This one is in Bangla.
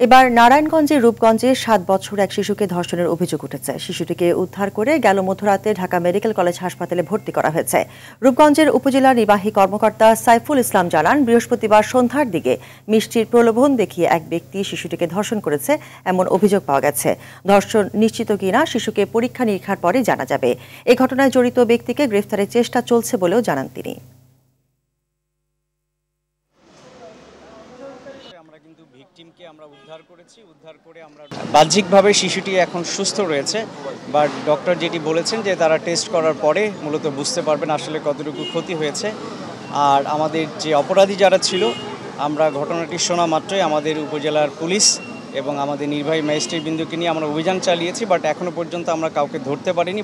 এবার নারায়ণগঞ্জের রূপগঞ্জে ৭ বছর এক শিশুকে ধর্ষণের অভিযোগ উঠেছে। শিশুটিকে উদ্ধার করে গেল মধ্যরাতে ঢাকা মেডিকেল কলেজ হাসপাতালে ভর্তি করা হয়েছে। রূপগঞ্জের উপজেলা নির্বাহী কর্মকর্তা সাইফুল ইসলাম জানান, বৃহস্পতিবার সন্ধ্যার দিকে মিষ্টির প্রলোভন দেখিয়ে এক ব্যক্তি শিশুটিকে ধর্ষণ করেছে এমন অভিযোগ পাওয়া গেছে। ধর্ষণ নিশ্চিত কিনা শিশুকে পরীক্ষা নিরীক্ষার পরে জানা যাবে। এ ঘটনায় জড়িত ব্যক্তিকে গ্রেফতারের চেষ্টা চলছে বলেও জানান তিনি। আমরা উদ্ধার করে আমরা বাহ্যিকভাবে শিশুটি এখন সুস্থ রয়েছে, বাট ডক্টর যেটি বলেছেন যে তারা টেস্ট করার পরে মূলত বুঝতে পারবেন আসলে কতটুকু ক্ষতি হয়েছে। আর আমাদের যে অপরাধী যারা ছিল, আমরা ঘটনাটি শোনা মাত্রই আমাদের উপজেলার পুলিশ এবং আমাদের নির্বাহী ম্যাজিস্ট্রেট বিন্দুকে নিয়ে আমরা অভিযান চালিয়েছি, বাট এখনো পর্যন্ত আমরা কাউকে ধরতে পারিনি।